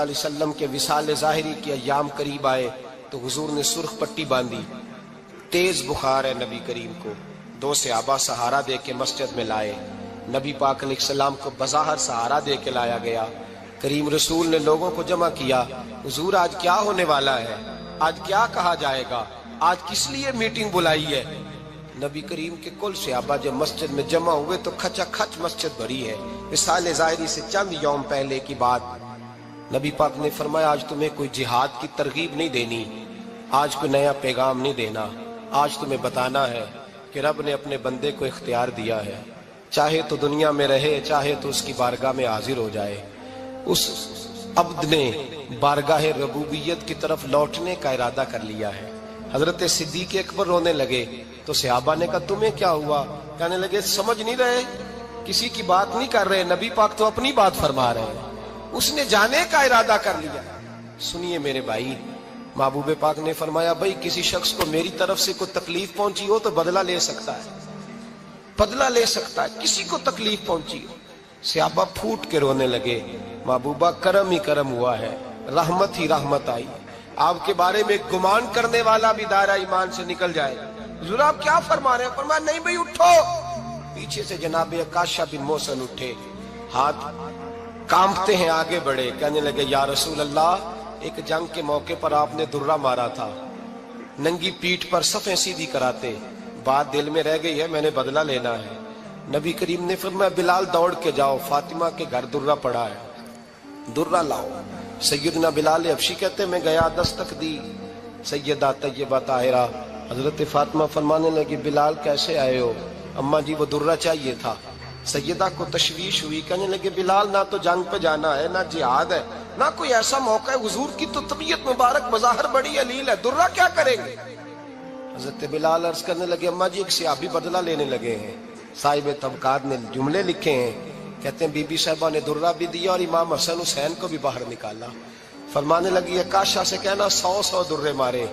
علیہ وسلم کے وصال ظاہری کے ایام قریب آئے تو حضور نے سرخ پٹی باندھی، تیز بخار ہے نبی کریم کو، 2 صحابہ سہارا دے کے مسجد میں لائے، نبی پاک علیہ السلام کو بظاہر سہارا دے کے لایا گیا۔ کریم رسول نے لوگوں کو جمع کیا، حضور آج کیا ہونے والا ہے، آج کیا کہا جائے گا، آج کس لیے میٹنگ بلائی ہے؟ نبی کریم کے کل صحابہ جب مسجد میں جمع ہوئے تو کھچا کھچ مسجد بھری ہے۔ وصال ظاہری سے چند یوم پہلے کی بات، نبی پاک نے فرمایا آج تمہیں کوئی جہاد کی ترغیب نہیں دینی، آج کوئی نیا پیغام نہیں دینا، آج تمہیں بتانا ہے کہ رب نے اپنے بندے کو اختیار دیا ہے، چاہے تو دنیا میں رہے، چاہے تو اس کی بارگاہ میں حاضر ہو جائے۔ اس عبد نے بارگاہ ربوبیت کی طرف لوٹنے کا ارادہ کر لیا ہے۔ حضرت صدیق اکبر رونے لگے تو صحابہ نے کہا تمہیں کیا ہوا؟ کہنے لگے سمجھ نہیں رہے، کسی کی بات نہیں کر رہے، نبی پاک تو اپنی بات فرما رہے ہیں، اس نے جانے کا ارادہ کر لیا۔ سنیے میرے بھائی، محبوب پاک نے فرمایا بھائی کسی شخص کو میری طرف سے کوئی تکلیف پہنچی ہو تو بدلہ لے سکتا ہے، بدلہ لے سکتا ہے، کسی کو تکلیف پہنچی ہو۔ صحابہ پھوٹ کے رونے لگے، محبوبہ کرم ہی کرم ہوا ہے، رحمت ہی رحمت آئی، آپ کے بارے میں گمان کرنے والا بھی دائرہ ایمان سے نکل جائے۔ حضور آپ کیا فرما رہے ہیں؟ فرمایا نہیں بھئی اٹھو۔ پیچھے سے جناب عکاشہ بن محصن اٹھے، ہاتھ کانپتے ہیں، آگے بڑھے، کہنے لگے یا رسول اللہ، ایک جنگ کے موقع پر آپ نے درہ مارا تھا، ننگی پیٹھ پر صفیں سیدھی کراتے، بات دل میں رہ گئی ہے، میں نے بدلہ لینا ہے۔ نبی کریم نے فرمایا بلال دوڑ کے جاؤ، فاطمہ کے گھر درہ پڑا ہے، درہ لاؤ۔ سیدنا بلال حبشی کہتے ہیں میں گیا، دستک دی سیدہ طیبہ طاہرہ، حضرت فاطمہ فرمانے لگی بلال کیسے آئے ہو؟ اماں جی وہ درہ چاہیے تھا۔ سیدہ کو تشویش ہوئی، کہنے لگے بلال نہ تو جنگ پہ جانا ہے، نہ جہاد ہے، نہ کوئی ایسا موقع ہے، حضور کی تو طبیعت مبارک بظاہر بڑی علیل ہے، درہ کیا کریں گے؟ حضرت بلال عرض کرنے لگے اماں جی ایک صحابی بدلہ لینے لگے ہیں، صاحب طبقات نے جملے لکھے ہیں، کہتے ہیں بی بی صاحبہ نے درہ بھی دیا اور امام حسن حسین کو بھی باہر نکالا۔ فرمانے لگی عکاشہ سے کہنا 100 درے مارے،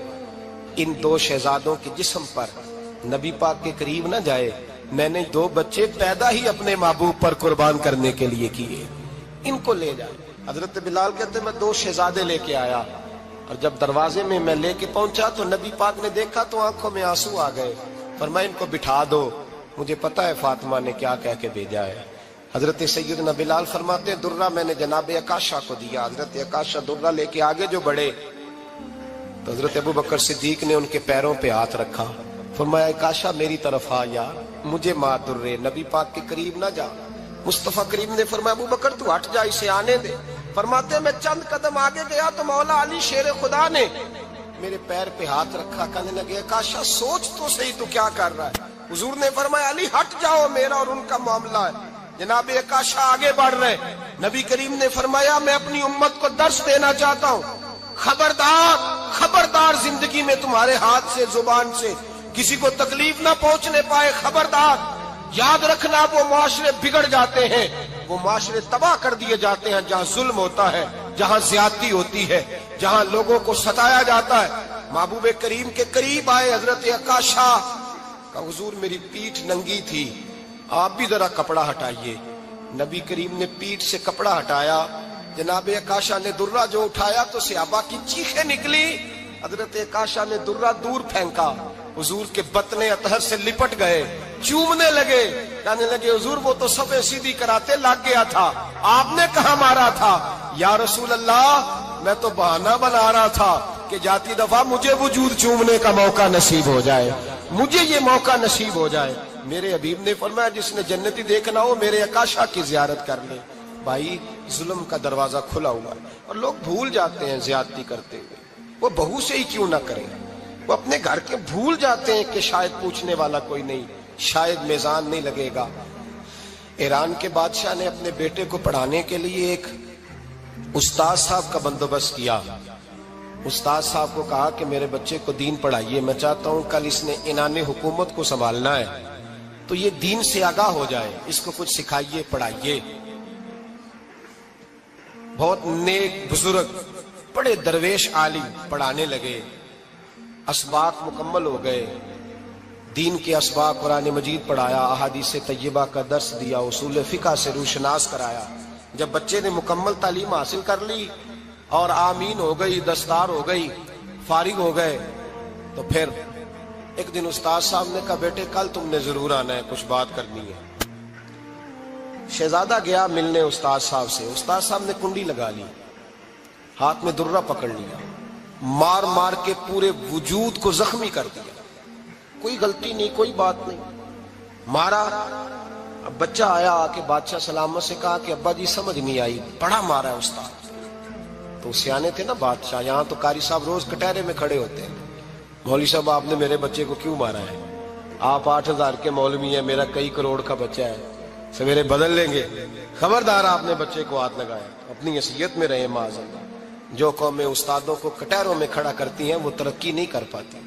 ان 2 شہزادوں کے جسم پر نبی پاک کے قریب نہ جائے، میں نے 2 بچے پیدا ہی اپنے محبوب پر قربان کرنے کے لیے کیے، ان کو لے جائے۔ حضرت بلال کہتے ہیں میں 2 شہزادے لے کے آیا، اور جب دروازے میں میں لے کے پہنچا تو نبی پاک نے دیکھا تو آنکھوں میں آنسو آ گئے۔ فرمایا ان کو بٹھا دو، مجھے پتا ہے فاطمہ نے کیا کہہ کے بھیجا ہے۔ حضرت سیدنا بلال فرماتے ہیں درہ میں نے جناب عکاشہ کو دیا، حضرت عکاشہ درہ لے کے آگے جو بڑھے تو حضرت ابوبکر صدیق نے ان کے پیروں پہ ہاتھ رکھا، فرمایا عکاشہ میری طرف آ یار، مجھے مار درے، نبی پاک کے قریب نہ جا۔ مصطفیٰ کریم نے فرمایا ابوبکر تو ہٹ جا، اسے آنے دے۔ فرماتے ہیں میں چند قدم آگے گیا تو مولا علی شیر خدا نے میرے پیر پہ ہاتھ رکھا، کہنے لگے عکاشہ سوچ تو صحیح تو کیا کر رہا ہے؟ حضور نے فرمایا علی ہٹ جاؤ، میرا اور ان کا معاملہ ہے۔ جناب عکاشہ آگے بڑھ رہے، نبی کریم نے فرمایا میں اپنی امت کو درس دینا چاہتا ہوں، خبردار خبردار زندگی میں تمہارے ہاتھ سے زبان سے کسی کو تکلیف نہ پہنچنے پائے، خبردار یاد رکھنا وہ معاشرے بگڑ جاتے ہیں، وہ معاشرے تباہ کر دیے جاتے ہیں جہاں ظلم ہوتا ہے، جہاں زیادتی ہوتی ہے، جہاں لوگوں کو ستایا جاتا ہے۔ محبوب کریم کے قریب آئے حضرت عکاشہ کہ حضور میری پیٹھ ننگی تھی، آپ بھی ذرا کپڑا ہٹائیے۔ نبی کریم نے پیٹھ سے کپڑا ہٹایا، جناب عکاشہ نے درہ جو اٹھایا تو صحابہ کی چیخیں نکلی، حضرت عکاشہ نے درہ دور پھینکا، حضور کے بطن اطہر سے لپٹ گئے، چومنے لگے، کہنے لگے حضور وہ تو صفیں سیدھی کراتے لگ گیا تھا، آپ نے کہاں مارا تھا؟ یا رسول اللہ میں تو بہانہ بنا رہا تھا کہ جاتی دفعہ مجھے وجود چومنے کا موقع نصیب ہو جائے، مجھے یہ موقع نصیب ہو جائے۔ میرے حبیب نے فرمایا جس نے جنتی دیکھنا ہو میرے عکاشہ کی زیارت کر لے۔ بھائی ظلم کا دروازہ کھلا ہوا ہے اور لوگ بھول جاتے ہیں زیادتی کرتے ہوئے، وہ بہو سے ہی کیوں نہ کریں، وہ اپنے گھر کے بھول جاتے ہیں کہ شاید پوچھنے والا کوئی نہیں، شاید میزان نہیں لگے گا۔ ایران کے بادشاہ نے اپنے بیٹے کو پڑھانے کے لیے ایک استاد صاحب کا بندوبست کیا۔ استاد صاحب کو کہا کہ میرے بچے کو دین پڑھائیے، میں چاہتا ہوں کل اس نے انعام حکومت کو سنبھالنا ہے تو یہ دین سے آگاہ ہو جائے، اس کو کچھ سکھائیے پڑھائیے۔ بہت نیک بزرگ بڑے درویش عالم پڑھانے لگے، اسباق مکمل ہو گئے، دین کے اسباق قرآن مجید پڑھایا، احادیث طیبہ کا درس دیا، اصول فقہ سے روشناس کرایا۔ جب بچے نے مکمل تعلیم حاصل کر لی، اور آمین ہو گئی، دستار ہو گئی، فارغ ہو گئے، تو پھر ایک دن استاد صاحب نے کہا بیٹے کل تم نے ضرور آنا ہے، کچھ بات کرنی ہے۔ شہزادہ گیا ملنے استاد صاحب سے، استاد صاحب نے کنڈی لگا لی، ہاتھ میں درہ پکڑ لیا، مار مار کے پورے وجود کو زخمی کر دیا، کوئی غلطی نہیں، کوئی بات نہیں، مارا۔ اب بچہ آیا آ کے بادشاہ سلامت سے کہا کہ ابا جی سمجھ نہیں آئی، بڑا مارا ہے استاد۔ تو سیانے تھے نا بادشاہ، یہاں تو قاری صاحب روز کٹہرے میں کھڑے ہوتے ہیں، مولوی صاحب آپ نے میرے بچے کو کیوں مارا ہے؟ آپ 8,000 کے مولوی ہیں، میرا کئی کروڑ کا بچہ ہے، سویرے بدل لیں گے، خبردار آپ نے بچے کو ہاتھ لگایا، اپنی حیثیت میں رہے معاذ اللہ۔ جو قومیں استادوں کو کٹہروں میں کھڑا کرتی ہیں وہ ترقی نہیں کر پاتی،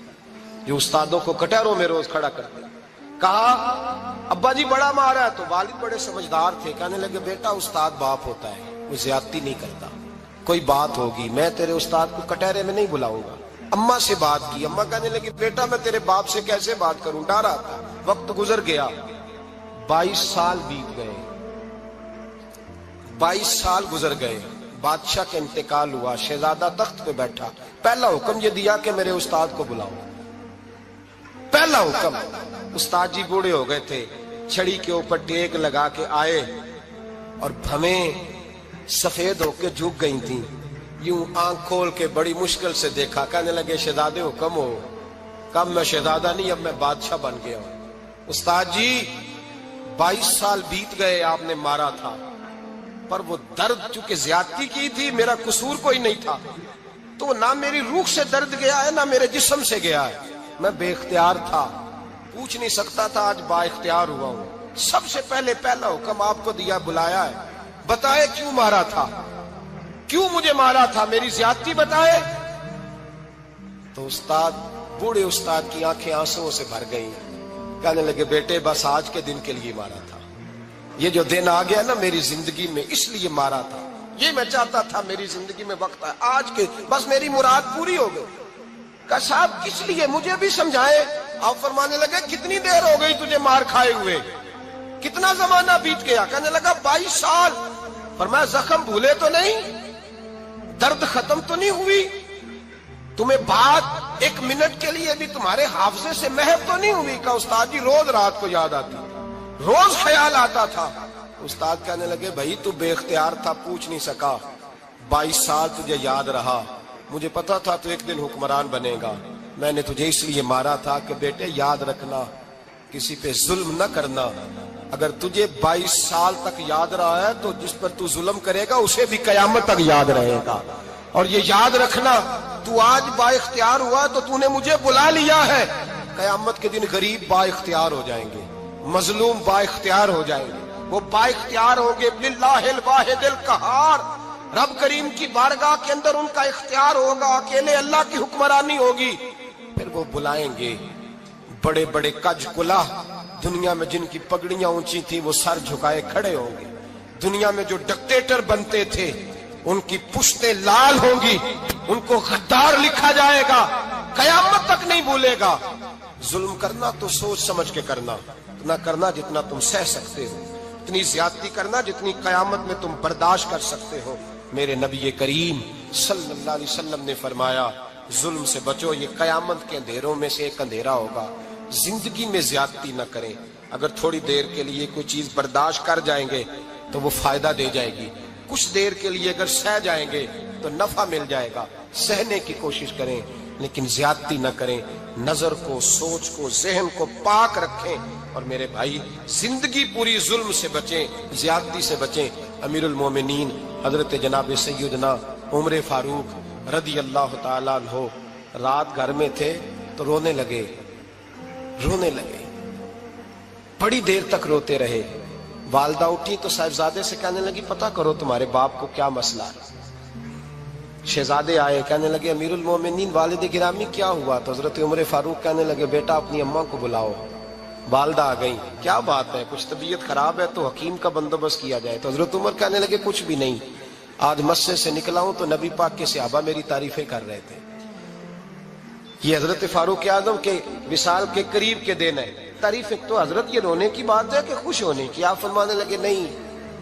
جو استادوں کو کٹہروں میں روز کھڑا کرتے ہیں۔ کہا ابا جی بڑا مارا ہے، تو والد بڑے سمجھدار تھے، کہنے لگے بیٹا استاد باپ ہوتا ہے، وہ زیادتی نہیں کرتا، کوئی بات ہوگی، میں تیرے استاد کو کٹہرے میں نہیں بلاؤں گا۔ اماں سے بات کی، اماں کہنے لگی بیٹا میں تیرے باپ سے کیسے بات کروں، ڈرا تھا۔ وقت گزر گیا، 22 سال بیت گئے، 22 سال گزر گئے، بادشاہ کا انتقال ہوا، شہزادہ تخت پہ بیٹھا، پہلا حکم یہ دیا کہ میرے استاد کو بلاؤ، پہلا حکم۔ استاد جی بوڑھے ہو گئے تھے، چھڑی کے اوپر ٹیک لگا کے آئے اور بھویں سفید ہو کے جھک گئی تھیں، یوں آنکھ کھول کے بڑی مشکل سے دیکھا، کہنے لگے شہزادے حکم ہو۔ کب میں شہزادہ نہیں، اب میں بادشاہ بن گیا ہوں۔ استاد جی 22 سال بیت گئے، آپ نے مارا تھا، پر وہ درد چونکہ زیادتی کی تھی، میرا قصور کوئی نہیں تھا، تو نہ میری روح سے درد گیا ہے نہ میرے جسم سے گیا ہے، میں بے اختیار تھا، پوچھ نہیں سکتا تھا، آج با اختیار ہوا ہوں۔ سب سے پہلے پہلا حکم آپ کو دیا، بلایا ہے، بتائے کیوں مارا تھا، کیوں مجھے مارا تھا، میری زیادتی بتائے۔ تو استاد، بوڑھے استاد کی آنکھیں آنسوؤں سے بھر گئی، کہنے لگے بیٹے بس آج کے دن کے لیے مارا تھا، یہ جو دن آ گیا نا میری زندگی میں اس لیے مارا تھا، یہ میں چاہتا تھا میری زندگی میں وقت آئے، آج کے بس میری مراد پوری ہو گئی۔ کہا صاحب کس لیے، مجھے بھی سمجھائے۔ آپ فرمانے لگے کتنی دیر ہو گئی تجھے مار کھائے ہوئے، کتنا زمانہ بیت گیا؟ کہنے لگا 22 سال۔ فرمایا زخم بھولے تو نہیں، درد ختم تو نہیں ہوئی، تمہیں بات 1 منٹ کے لیے بھی تمہارے حافظے سے محو تو نہیں ہوئی؟ کہا استاد جی روز رات کو یاد آتی، روز خیال آتا تھا۔ استاد کہنے لگے بھائی تو بے اختیار تھا، پوچھ نہیں سکا، 22 سال تجھے یاد رہا، مجھے پتا تھا تو ایک دن حکمران بنے گا، میں نے تجھے اس لیے مارا تھا کہ بیٹے یاد رکھنا، کسی پہ ظلم نہ کرنا، اگر تجھے 22 سال تک یاد رہا ہے تو جس پر تو ظلم کرے گا اسے بھی قیامت تک یاد رہے گا، اور یہ یاد رکھنا تو آج با اختیار ہوا تو تو نے مجھے بلا لیا ہے، قیامت کے دن غریب با اختیار ہو جائیں گے، مظلوم با اختیار ہو جائیں گے، وہ با اختیار ہوں گے، للہ الواحد القہار، رب کریم کی بارگاہ کے اندر ان کا اختیار ہوگا، اکیلے اللہ کی حکمرانی ہوگی، پھر وہ بلائیں گے بڑے بڑے کج کلاہ، دنیا میں جن کی پگڑیاں اونچی تھیں وہ سر جھکائے کھڑے ہوں گے، دنیا میں جو ڈکٹیٹر بنتے تھے ان کی پشتیں لال ہوں گی، ان کو غدار لکھا جائے گا، قیامت تک نہیں بھولے گا۔ ظلم کرنا تو سوچ سمجھ کے کرنا، اتنا کرنا جتنا تم سہ سکتے ہو، اتنی زیادتی کرنا جتنی قیامت میں تم برداشت کر سکتے ہو۔ میرے نبی کریم صلی اللہ علیہ وسلم نے فرمایا ظلم سے بچو، یہ قیامت کے اندھیروں میں سے ایک اندھیرا ہوگا، زندگی میں زیادتی نہ کریں، اگر تھوڑی دیر کے لیے کوئی چیز برداشت کر جائیں گے تو وہ فائدہ دے جائے گی، کچھ دیر کے لیے اگر سہ جائیں گے تو نفع مل جائے گا، سہنے کی کوشش کریں لیکن زیادتی نہ کریں، نظر کو، سوچ کو، ذہن کو پاک رکھیں، اور میرے بھائی زندگی پوری ظلم سے بچیں، زیادتی سے بچیں۔ امیر المومنین حضرت جناب سیدنا عمر فاروق رضی اللہ تعالیٰ عنہ رات گھر میں تھے تو رونے لگے، بڑی دیر تک روتے رہے، والدہ اٹھی تو صاحبزادے سے کہنے لگی پتہ کرو تمہارے باپ کو کیا مسئلہ ہے۔ شہزادے آئے، کہنے لگے امیر المومنین والد گرامی کیا ہوا؟ تو حضرت عمر فاروق کہنے لگے بیٹا اپنی اماں کو بلاؤ۔ والدہ آ گئی، کیا بات ہے، کچھ طبیعت خراب ہے تو حکیم کا بندوبست کیا جائے۔ تو حضرت عمر کہنے لگے کچھ بھی نہیں، آج مسجد سے نکلا ہوں تو نبی پاک کے صحابہ میری تعریفیں کر رہے تھے۔ یہ حضرت فاروق اعظم کے وصال کے قریب کے دن ہے، تعریفیں تو حضرت یہ رونے کی بات ہے کہ خوش ہونے کی؟ آپ فرمانے لگے نہیں،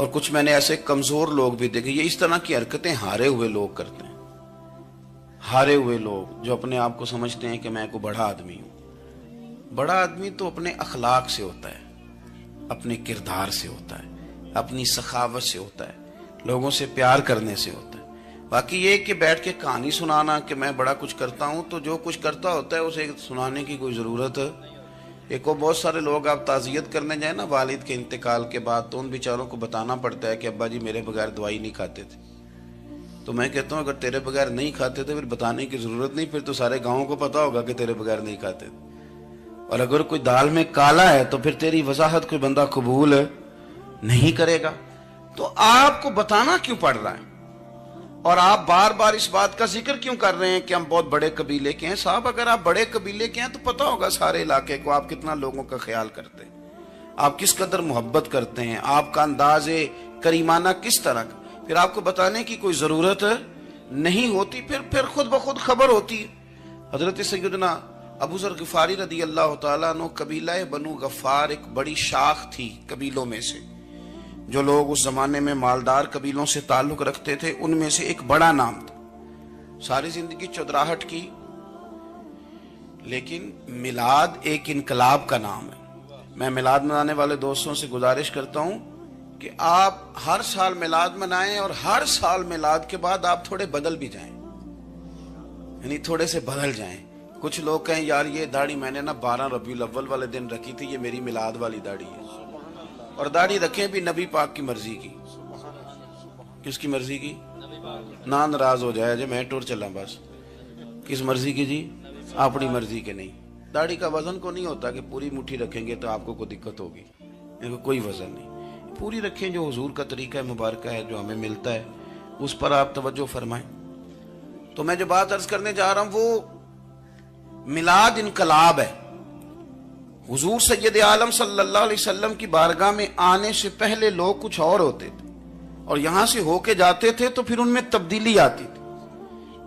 اور کچھ میں نے ایسے کمزور لوگ بھی دیکھے. یہ اس طرح کی حرکتیں ہارے ہوئے لوگ کرتے ہیں. ہارے ہوئے لوگ جو اپنے آپ کو سمجھتے ہیں کہ میں کوئی بڑا آدمی ہوں. بڑا آدمی تو اپنے اخلاق سے ہوتا ہے, اپنے کردار سے ہوتا ہے, اپنی سخاوت سے ہوتا ہے, لوگوں سے پیار کرنے سے ہوتا ہے. باقی یہ کہ بیٹھ کے کہانی سنانا کہ میں بڑا کچھ کرتا ہوں, تو جو کچھ کرتا ہوتا ہے اسے سنانے کی کوئی ضرورت. ایک اور بہت سارے لوگ آپ تعزیت کرنے جائیں نا والد کے انتقال کے بعد, تو ان بیچاروں کو بتانا پڑتا ہے کہ ابا جی میرے بغیر دوائی نہیں کھاتے تھے. تو میں کہتا ہوں اگر تیرے بغیر نہیں کھاتے تھے پھر بتانے کی ضرورت نہیں, پھر تو سارے گاؤں کو پتا ہوگا کہ تیرے بغیر نہیں کھاتے تھے. اور اگر کوئی دال میں کالا ہے تو پھر تیری وضاحت کوئی بندہ قبول نہیں کرے گا. تو آپ کو بتانا کیوں پڑ رہا ہے, اور آپ بار بار اس بات کا ذکر کیوں کر رہے ہیں کہ ہم بہت بڑے قبیلے کے ہیں؟ صاحب اگر آپ بڑے قبیلے کے ہیں تو پتا ہوگا سارے علاقے کو آپ کتنا لوگوں کا خیال کرتے ہیں, آپ کس قدر محبت کرتے ہیں, آپ کا انداز کریمانہ کس طرح کا. پھر آپ کو بتانے کی کوئی ضرورت نہیں ہوتی, پھر خود بخود خبر ہوتی. حضرت سیدنا ابو ذر غفاری رضی اللہ تعالیٰ عنہ, قبیلہ بنو غفار ایک بڑی شاخ تھی قبیلوں میں سے. جو لوگ اس زمانے میں مالدار قبیلوں سے تعلق رکھتے تھے ان میں سے ایک بڑا نام تھا. ساری زندگی چودراہٹ کی, لیکن میلاد ایک انقلاب کا نام ہے. میں میلاد منانے والے دوستوں سے گزارش کرتا ہوں کہ آپ ہر سال میلاد منائیں, اور ہر سال میلاد کے بعد آپ تھوڑے بدل بھی جائیں, یعنی تھوڑے سے بدل جائیں. کچھ لوگ کہیں یار یہ داڑھی میں نے نا 12 ربیع الاول والے دن رکھی تھی, یہ میری میلاد والی داڑھی ہے. اور داڑھی رکھیں بھی نبی پاک کی مرضی کی. کس کی مرضی کی؟ نہ ناراض ہو جائے جی میں ٹور چلا بس. کس مرضی کی جی؟ اپنی مرضی کے نہیں. داڑھی کا وزن کو نہیں ہوتا کہ پوری مٹھی رکھیں گے تو آپ کو کوئی دقت ہوگی, کوئی وزن نہیں. پوری رکھیں, جو حضور کا طریقہ مبارکہ ہے جو ہمیں ملتا ہے اس پر آپ توجہ فرمائیں. تو میں جو بات عرض کرنے جا رہا ہوں وہ میلاد انقلاب ہے. حضور سید عالم صلی اللہ علیہ وسلم کی بارگاہ میں آنے سے پہلے لوگ کچھ اور ہوتے تھے, اور یہاں سے ہو کے جاتے تھے تو پھر ان میں تبدیلی آتی تھی.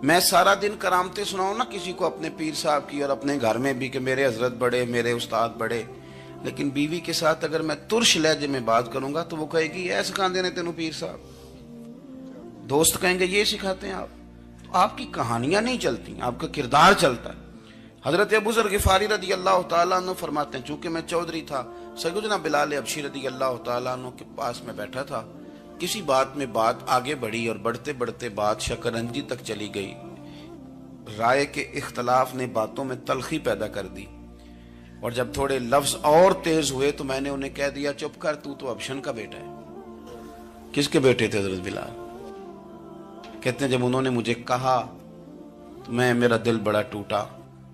میں سارا دن کرامتیں سناؤں نا کسی کو اپنے پیر صاحب کی, اور اپنے گھر میں بھی کہ میرے حضرت بڑے, میرے استاد بڑے, لیکن بیوی کے ساتھ اگر میں ترش لہجے میں بات کروں گا تو وہ کہے گی یہ سکھاندے نے تینوں پیر صاحب. دوست کہیں گے یہ سکھاتے ہیں آپ. تو آپ کی کہانیاں نہیں چلتی, آپ کا کردار چلتا ہے. حضرت ابو ذر غفاری رضی اللہ تعالیٰ عنہ فرماتے ہیں چونکہ میں چودھری تھا, سیدنا بلال حبشی رضی اللہ تعالیٰ عنہ کے پاس میں بیٹھا تھا. کسی بات میں بات آگے بڑھی اور بڑھتے بڑھتے بات شکرنجی تک چلی گئی. رائے کے اختلاف نے باتوں میں تلخی پیدا کر دی, اور جب تھوڑے لفظ اور تیز ہوئے تو میں نے انہیں کہہ دیا چپ کر, تو ابشن کا بیٹا ہے. کس کے بیٹے تھے حضرت بلال؟ کہتے ہیں جب انہوں نے مجھے کہا تو میرا دل بڑا ٹوٹا,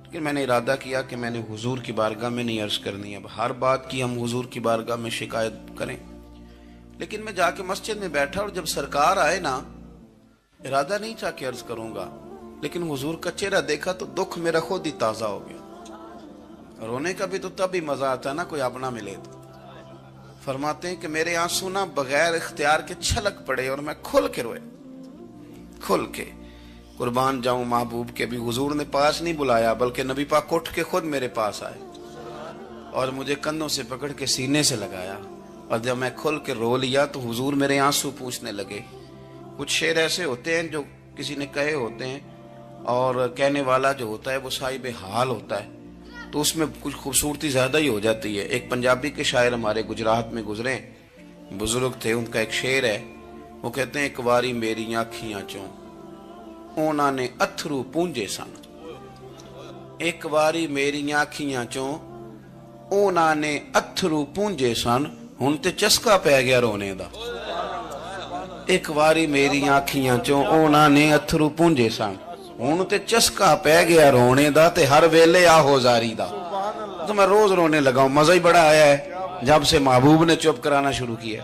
لیکن میں نے ارادہ کیا کہ میں نے حضور کی بارگاہ میں نہیں عرض کرنی. اب ہر بات کی ہم حضور کی بارگاہ میں شکایت کریں. لیکن میں جا کے مسجد میں بیٹھا, اور جب سرکار آئے نا, ارادہ نہیں تھا کہ عرض کروں گا, لیکن حضور کا چہرہ دیکھا تو دکھ میرا خود ہی تازہ ہو گیا. رونے کا بھی تو تب ہی مزہ آتا ہے نا کوئی اپنا ملے تو. فرماتے ہیں کہ میرے آنسو نہ بغیر اختیار کے چھلک پڑے, اور میں کھل کے روئے, کھل کے. قربان جاؤں محبوب کے بھی حضور نے پاس نہیں بلایا, بلکہ نبی پاک اٹھ کے خود میرے پاس آئے اور مجھے کندھوں سے پکڑ کے سینے سے لگایا. اور جب میں کھل کے رو لیا تو حضور میرے آنسو پوچھنے لگے. کچھ شعر ایسے ہوتے ہیں جو کسی نے کہے ہوتے ہیں, اور کہنے والا جو ہوتا ہے وہ صاحب حال ہوتا ہے, تو اس میں کچھ خوبصورتی زیادہ ہی ہو جاتی ہے. ایک پنجابی کے شاعر ہمارے گجرات میں گزرے, بزرگ تھے, ان کا ایک شعر ہے, وہ کہتے ہیں ایک واری میری آنکھیاں چوں اونا نے اتھرو پونجے سن. ایک واری میری آنکھیاں چوں اونا نے اتھرو پونجے سن, ہن تے چسکا پہ گیا رونے دا. ایک واری میری آنکھیاں چوں اونا نے اتھرو پونجے سن, ہن تے چسکا پہ گیا رونے دا, تے ہر ویلے آہو زاری دا. تو میں روز رونے لگا ہوں, مزہ ہی بڑا آیا ہے جب سے محبوب نے چپ کرانا شروع کیا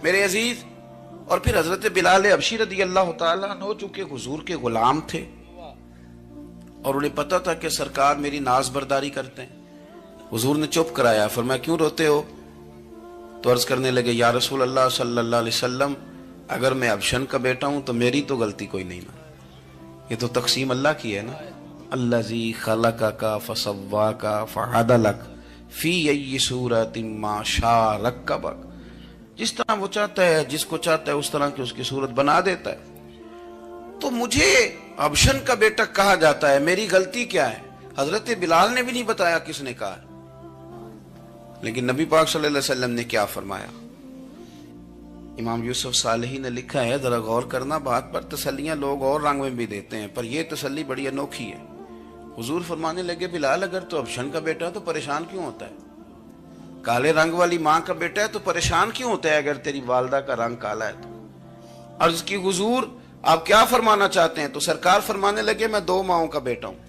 میرے عزیز. اور پھر حضرت بلال حبشی رضی اللہ تعالیٰ عنہ چونکہ حضور کے غلام تھے, اور انہیں پتا تھا کہ سرکار میری ناز برداری کرتے ہیں, حضور نے چپ کرایا. فرمایا کیوں روتے ہو؟ تو عرض کرنے لگے یا رسول اللہ صلی اللہ علیہ وسلم, اگر میں ابشن کا بیٹا ہوں تو میری تو غلطی کوئی نہیں نا, یہ تو تقسیم اللہ کی ہے نا. الذی خلقک فسواک فعدلک فی ای صورت ما شاء رکبک. جس طرح وہ چاہتا ہے، جس کو چاہتا ہے اس طرح کی اس کی صورت بنا دیتا ہے. تو مجھے ابشن کا بیٹا کہا جاتا ہے، میری غلطی کیا ہے؟ حضرت بلال نے بھی نہیں بتایا کس نے کہا. لیکن نبی پاک صلی اللہ علیہ وسلم نے کیا فرمایا؟ امام یوسف صالحی نے لکھا ہے، ذرا غور کرنا بات پر. تسلیاں لوگ اور رنگ میں بھی دیتے ہیں، پر یہ تسلی بڑی انوکھی ہے. حضور فرمانے لگے، بلال اگر تو ابشن کا بیٹا تو پریشان کیوں ہوتا ہے؟ کالے رنگ والی ماں کا بیٹا ہے تو پریشان کیوں ہوتا ہے اگر تیری والدہ کا رنگ کالا ہے تو؟ عرض کی، حضور آپ کیا فرمانا چاہتے ہیں؟ تو سرکار فرمانے لگے، میں دو ماؤں کا بیٹا ہوں.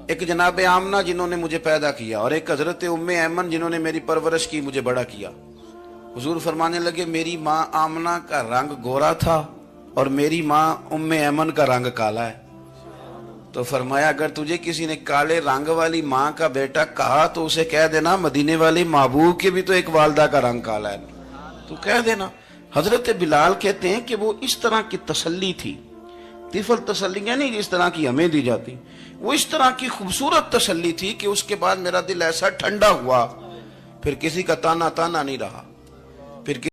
ایک جناب آمنہ جنہوں نے مجھے پیدا کیا، اور ایک حضرت ام ایمن جنہوں نے میری پرورش کی، مجھے بڑا کیا. حضور فرمانے لگے، میری ماں آمنہ کا رنگ گورا تھا اور میری ماں ام ایمن کا رنگ کالا ہے. تو فرمایا، اگر تجھے کسی نے کالے رنگ والی ماں کا بیٹا کہا تو اسے کہہ دینا مدینے والی محبوب کے بھی تو ایک والدہ کا رنگ کالا ہے، تو کہہ دینا. حضرت بلال کہتے ہیں کہ وہ اس طرح کی تسلی تھی، طفل تسلیاں نہیں جس طرح کی ہمیں دی جاتی، وہ اس طرح کی خوبصورت تسلی تھی کہ اس کے بعد میرا دل ایسا ٹھنڈا ہوا، پھر کسی کا تانا نہیں رہا. پھر